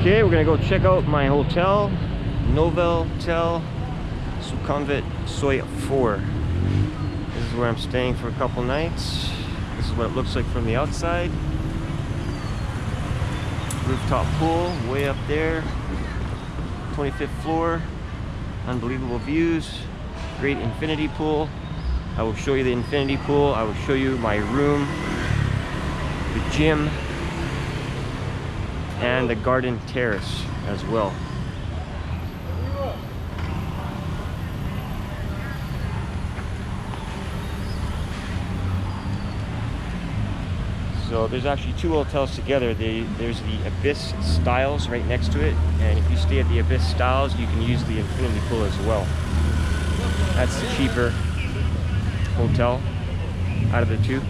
Okay, we're gonna go check out my hotel, Novotel Sukhumvit Soi 4. This is where I'm staying for a couple nights. This is what it looks like from the outside. Rooftop pool way up there, 25th floor, unbelievable views, great infinity pool. I will show you the infinity pool. I will show you my room, the gym, and the garden terrace as well. So there's actually two hotels together. There's the Abyss Styles right next to it, and if you stay at the Abyss Styles, you can use the infinity pool as well. That's the cheaper hotel out of the two.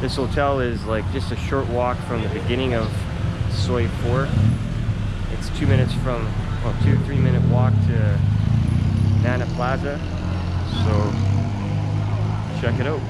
This hotel is like just a short walk from the beginning of Soi 4. It's 2 minutes from, well, 2-3 minute walk to Nana Plaza. So check it out.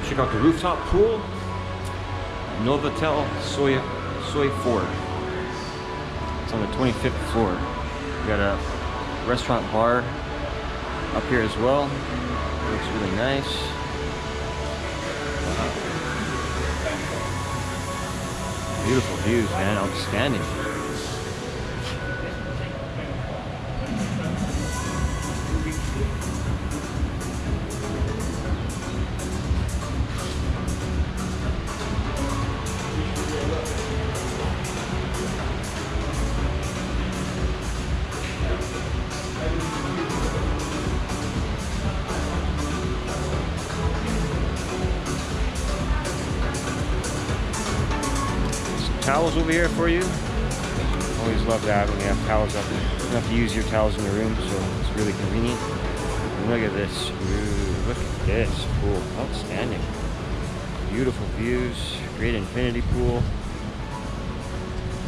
Check out the rooftop pool. Novotel Soi 4. It's on the 25th floor. We got a restaurant bar up here as well. Looks really nice. Wow. Beautiful views, man. Outstanding. Towels over here for you. Always love that when you have towels up there. You don't have to use your towels in your room, so it's really convenient. And look at this. Ooh, look at this pool. Outstanding. Beautiful views. Great infinity pool.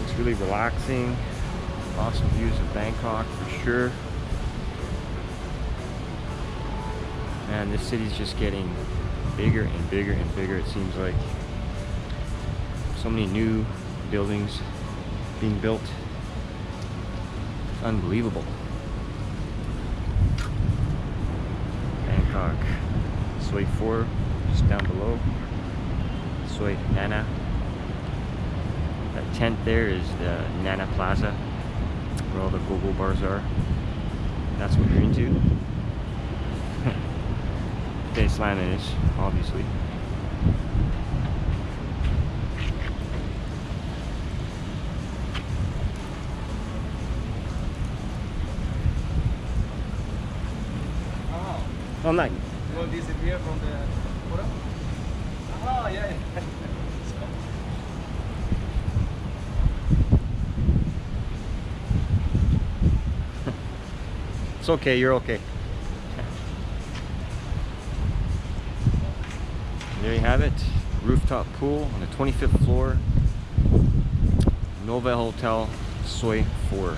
It's really relaxing. Awesome views of Bangkok for sure. Man, this city's just getting bigger and bigger and bigger, it seems like. So many new buildings being built. It's unbelievable. Bangkok Soi 4 just down below. Soi Nana. That tent there is the Nana Plaza, where all the go-go bars are. That's what you're into. Baseline is, obviously. Oh, nice. You want to disappear from the photo? Oh, yeah. It's okay, you're okay. There you have it. Rooftop pool on the 25th floor. Novotel Soi 4.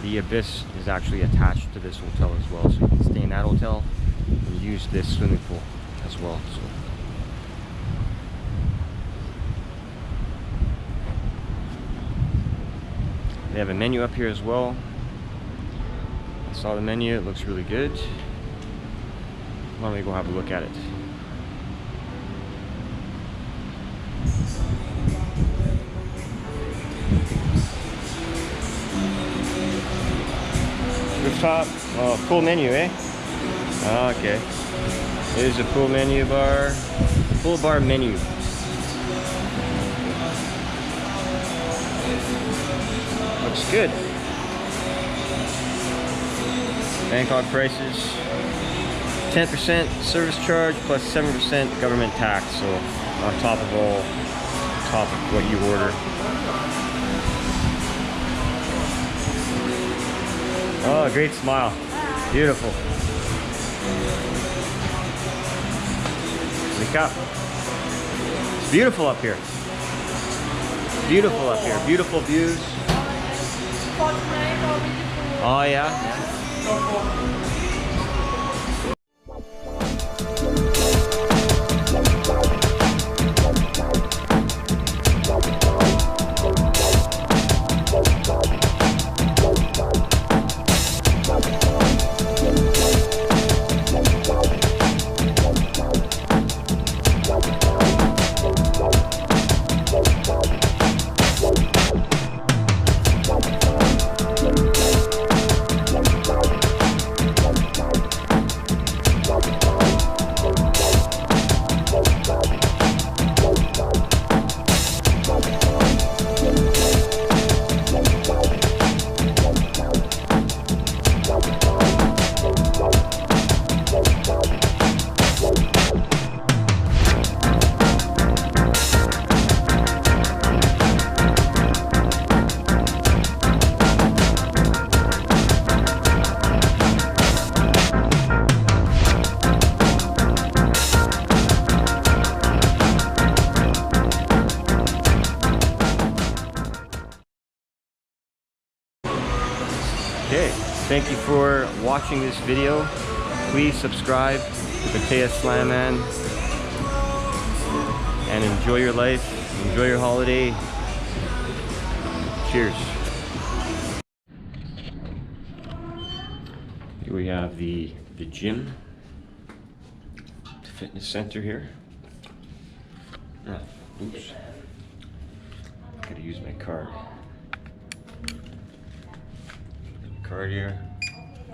The Abyss is actually attached to this hotel as well, so you can stay in that hotel and use this swimming pool as well. So they have a menu up here as well. I saw the menu, it looks really good. Why don't we go have a look at it? Rooftop, oh, full menu, eh? Oh, okay. Here's a full menu bar, full bar menu. Looks good. Bangkok prices, 10% service charge plus 7% government tax, so on top of what you order. Oh, great smile. Beautiful. Wake up. It's beautiful up here. Beautiful up here. Beautiful views. Oh, yeah. Okay, thank you for watching this video. please subscribe to Pattaya Slamman and enjoy your life, enjoy your holiday. Cheers. Here we have the gym, the fitness center here. Oops. Gotta use my card. Card here.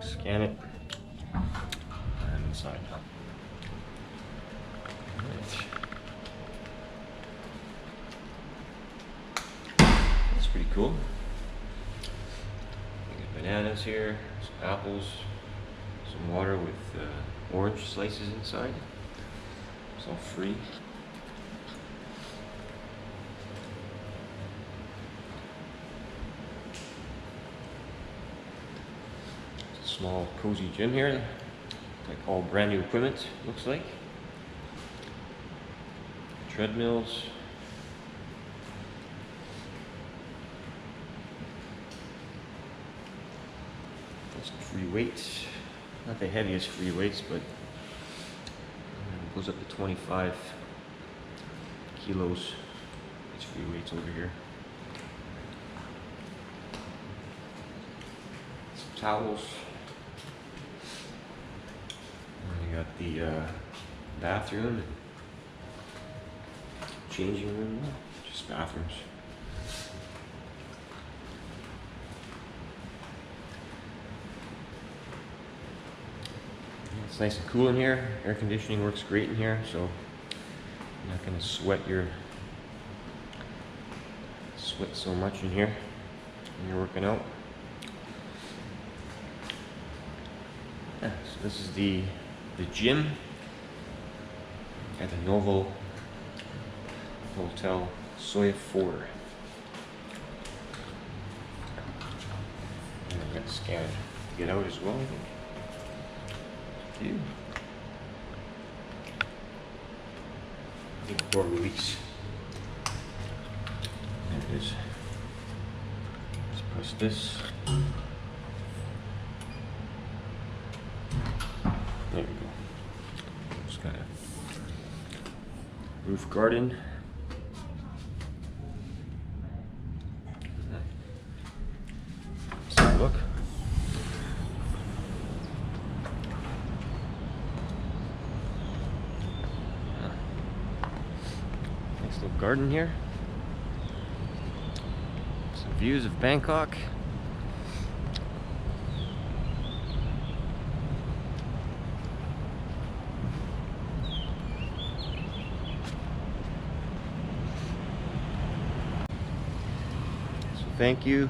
Scan it. And inside. Right. That's pretty cool. We got bananas here, some apples, some water with orange slices inside. It's all free. Small cozy gym here, like all brand new equipment, looks like. Treadmills. That's free weights. Not the heaviest free weights, but it goes up to 25 kilos. It's free weights over here. Some towels. We got the bathroom, changing room, just bathrooms. It's nice and cool in here. Air conditioning works great in here, so you're not gonna sweat so much in here when you're working out. Yeah, so this is the gym at the Novotel Soi 4. And I'm gonna scan it to get out as well, I think. Up to you. I think before release. There it is. Let's press this. There we go. Just got a roof garden. Let's have a look. Nice little garden here. Some views of Bangkok. Thank you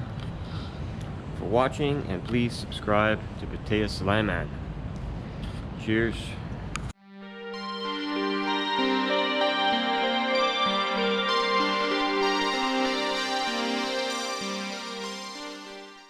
for watching, and please subscribe to Pattaya Slamman. Cheers.